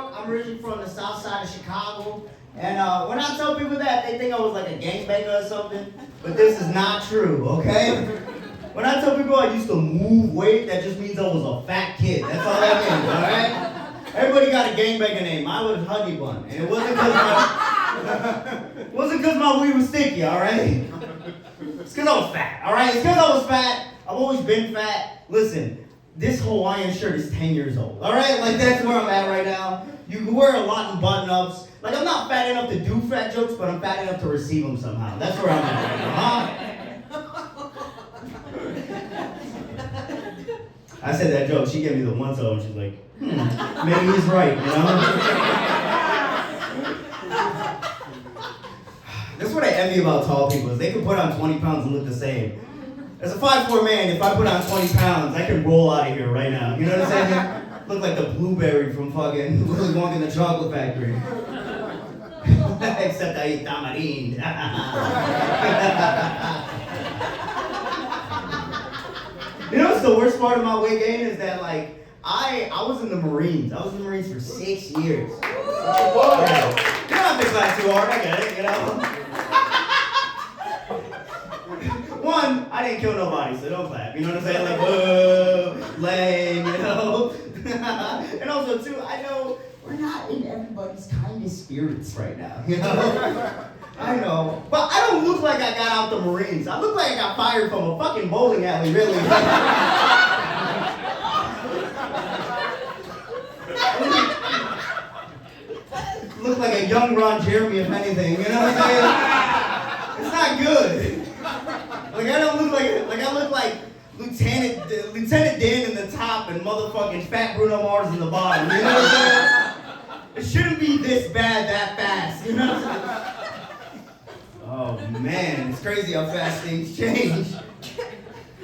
York. I'm originally from the south side of Chicago. And when I tell people that, they think I was like a gangbanger or something. But this is not true, okay? When I tell people I used to move weight, that just means I was a fat kid. That's all that means, alright? Everybody got a gangbanger name. Mine was Honey Bun. And it wasn't because my weed was sticky, alright? It's because I was fat, alright? It's because I was fat. I've always been fat. Listen, this Hawaiian shirt is 10 years old, alright? Like, that's where I'm at right now. You can wear a lot in button-ups. Like, I'm not fat enough to do fat jokes, but I'm fat enough to receive them somehow. That's where I'm at right now, huh? I said that joke, she gave me the one-toe, and she's like, maybe he's right, you know? That's what I envy about tall people, is they can put on 20 pounds and look the same. As a 5'4" man, if I put on 20 pounds, I can roll out of here right now. You know what I'm saying? Look like the blueberry from fucking Willy Wonka in the Chocolate Factory. Except I eat tamarind. You know what's the worst part of my weight gain is that, like, I was in the Marines. I was in the Marines for 6 years. Yeah. You don't have to clap too hard, I get it, you know? One, I didn't kill nobody, so don't clap. You know what I'm saying? Like, whoa, lame, you know? And also, too, I know we're not in everybody's kindest spirits right now, you know? I know. But I don't look like I got out the Marines. I look like I got fired from a fucking bowling alley, really. Look like a young Ron Jeremy, if anything, you know what I'm saying? It's not good. Like, I don't look like I look like Lieutenant Dan in the top and motherfucking Fat Bruno Mars in the bottom, you know what I'm saying? It shouldn't be this bad that fast, you know what I'm saying? Oh man, it's crazy how fast things change.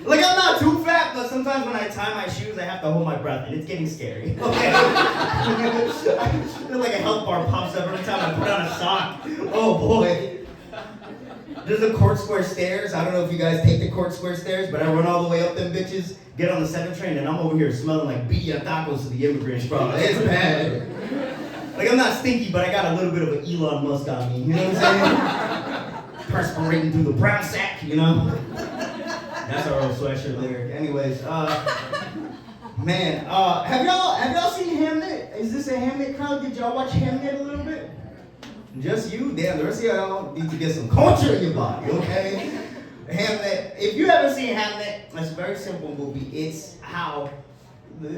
Like, I'm not too fat, but sometimes when I tie my shoes, I have to hold my breath, and it's getting scary. Okay? Like a health bar pops up every time I put on a sock. Oh boy. There's the Court Square stairs. I don't know if you guys take the Court Square stairs, but I run all the way up them bitches, get on the 7 train, and I'm over here smelling like birria tacos to the immigrants, bro. It's bad. Like, I'm not stinky, but I got a little bit of an Elon Musk on me, you know what I'm saying? Perspirating through the brown sack, you know? That's our old sweatshirt lyric. Anyways, man, have y'all seen Hamnet? Is this a Hamnet crowd? Did y'all watch Hamnet a little bit? Just you? Damn, the rest of y'all need to get some culture in your body, okay? Hamlet, if you haven't seen Hamlet, it's a very simple movie. It's how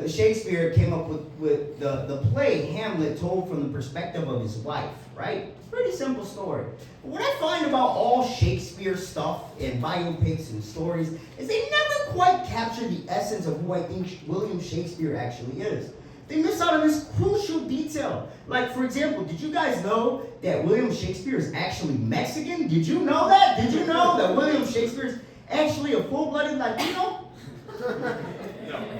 Shakespeare came up with the play Hamlet told from the perspective of his wife, right? Pretty simple story. But what I find about all Shakespeare stuff and biopics and stories is they never quite capture the essence of who I think William Shakespeare actually is. They miss out on this crucial detail. Like, for example, did you guys know that William Shakespeare is actually Mexican? Did you know that? Did you know that William Shakespeare is actually a full-blooded Latino?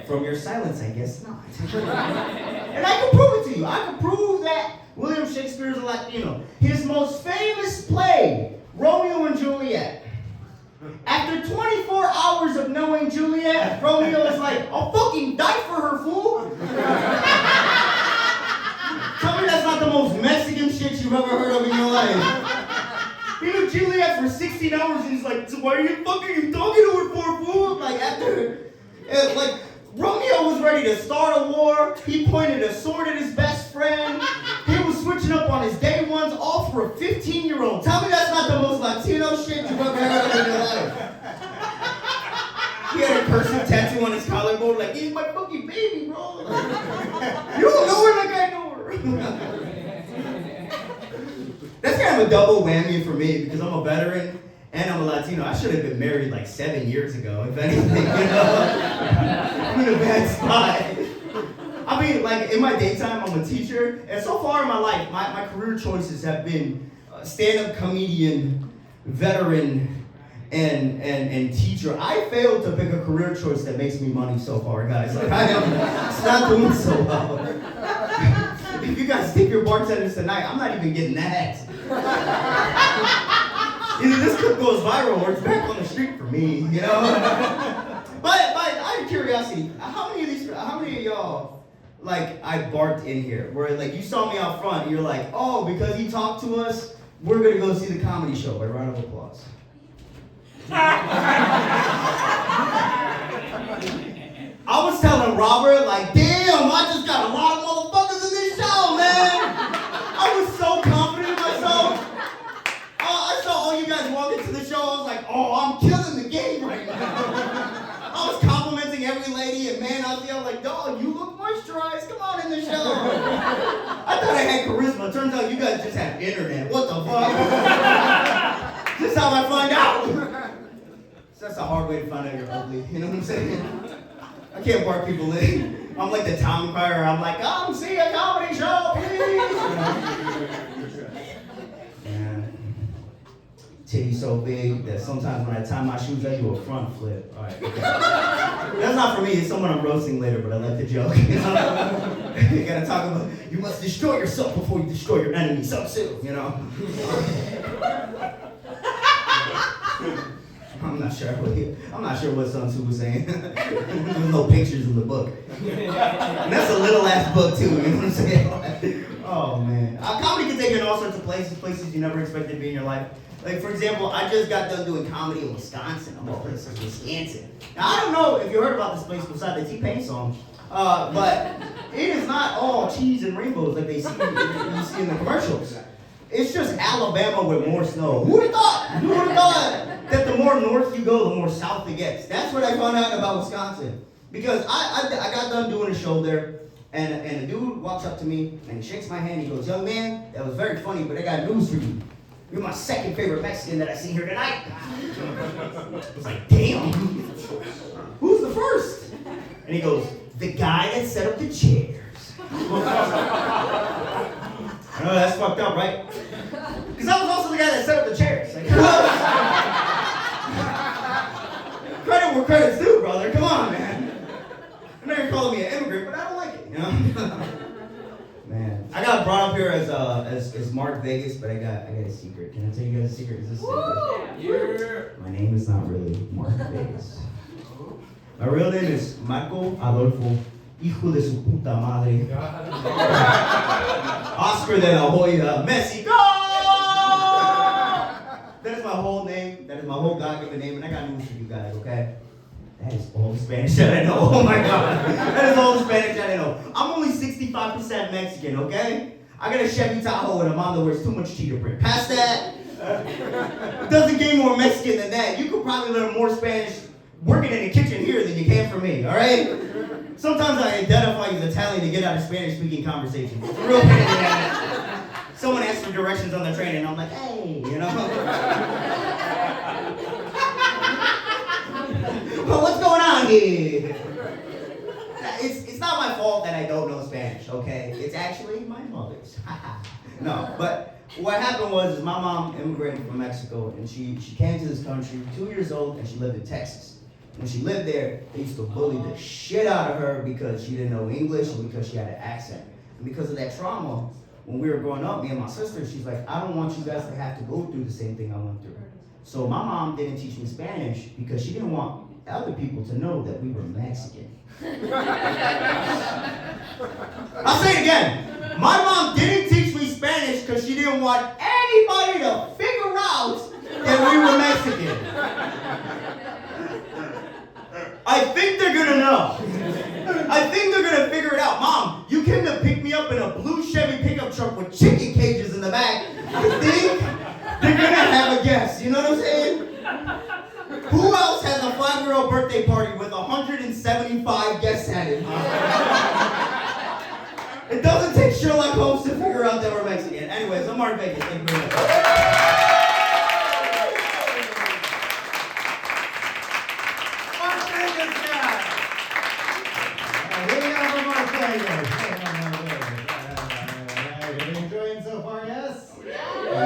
From your silence, I guess not. And I can prove it to you. I can prove that William Shakespeare is a Latino. His most famous play, Romeo and Juliet. After 24 hours of knowing Juliet, Romeo is like, I'll fucking die for her, fool. Tell me that's not the most Mexican shit you've ever heard of in your life. He knew Juliet for 16 hours and he's like, so why are you fucking talking to her for, fool? Like, after, like, Romeo was ready to start a war. He pointed a sword at his best friend. He was switching up on his day ones, all for a 15-year-old. Tell me that's not the most Latino shit you've ever heard of in your life. He had a cursive tattoo on his collarbone, like, he's my fucking baby, bro. You don't know her like I know her. That's kind of a double whammy for me, because I'm a veteran and I'm a Latino. I should have been married like 7 years ago, if anything, you know? I'm in a bad spot. I mean, like, in my daytime, I'm a teacher, and so far in my life, my career choices have been stand-up comedian, veteran, and teacher. I failed to pick a career choice that makes me money so far, guys. Like, it's not doing so well. If you guys think you're bartenders tonight, I'm not even getting that. Either this clip goes viral or it's back on the street for me, you know? But out of curiosity, how many of y'all like I barked in here. Where like you saw me out front, and you're like, oh, because he talked to us, we're gonna go see the comedy show. By round of applause. I was telling Robert, like, damn, I just got a lot of motherfuckers in this show, man. I was so confident in myself. I saw all you guys walk into the show. I was like, oh, I'm killing the game right now. I was complimenting every lady and man out there. I was like, dog, you look moisturized. Come on in the show. I thought I had charisma. Turns out you guys just have internet. What the fuck? This is how I find out. So that's a hard way to find out you're ugly. You know what I'm saying? I can't bark people in. I'm like the town crier. I'm like, come see a comedy show, please. Man, titty so big that sometimes when I tie my shoes, I do a front flip. All right, okay. That's not for me. It's someone I'm roasting later, but I like the joke. You know? You gotta talk about, you must destroy yourself before you destroy your enemy. So soon, you know? I'm not sure what Sun Tzu was saying. There's no pictures in the book. And that's a little ass book too, you know what I'm saying? Oh man. Comedy can take you in all sorts of places you never expected to be in your life. Like for example, I just got done doing comedy in Wisconsin. I'm all places in Wisconsin. Now I don't know if you heard about this place beside the T-Pain song, but it is not all cheese and rainbows like you see in the commercials. It's just Alabama with more snow. Who would have thought? Who would have thought that the more north you go, the more south it gets? That's what I found out about Wisconsin. Because I got done doing a show there, and a dude walks up to me, and he shakes my hand, he goes, young man, that was very funny, but I got news for you. You're my second favorite Mexican that I see here tonight. I was like, damn, who's the first? And he goes, the guy that set up the chairs. I know that's fucked up, right? Because I was also the guy that set up the chairs. Like, credit where credit's due, brother. Come on, man. I know you're calling me an immigrant, but I don't like it, you know? Man, I got brought up here as Mark Vegas, but I got a secret. Can I tell you guys a secret? Is this a secret? Yeah. My name is not really Mark Vegas. My real name is Marco Adolfo, hijo de su puta madre. Oscar de la Hoya, Mexico! That is my whole name. That is my whole God-given name, and I got news for you guys, okay? That is all the Spanish that I know. Oh my God. That is all the Spanish that I know. I'm only 65% Mexican, okay? I got a Chevy Tahoe and a mom that wears too much cheetah print. Past that, it doesn't get more Mexican than that. You could probably learn more Spanish working in the kitchen here than you can from me, all right? Sometimes I identify as Italian to get out of Spanish-speaking conversations. It's a real pain in the ass. Someone asks for directions on the train, and I'm like, hey, you know? Well, what's going on here? It's not my fault that I don't know Spanish, okay? It's actually my mother's. No, but what happened was my mom immigrated from Mexico, and she came to this country 2 years old, and she lived in Texas. When she lived there, they used to bully the shit out of her because she didn't know English and because she had an accent. And because of that trauma, when we were growing up, me and my sister, she's like, I don't want you guys to have to go through the same thing I went through. So my mom didn't teach me Spanish because she didn't want other people to know that we were Mexican. I'll say it again. My mom didn't teach me Spanish because she didn't want anybody to figure out that we were Mexican. I think they're gonna know. I think they're gonna figure it out. Mom, you came to pick me up in a blue Chevy pickup truck with chicken cages in the back. I think they're gonna have a guess. You know what I'm saying? Who else has a 5-year-old birthday party with 175 guests at it? It doesn't take Sherlock Holmes to figure out that we're Mexican. Anyways, I'm Mark Vegas. Thank you very much.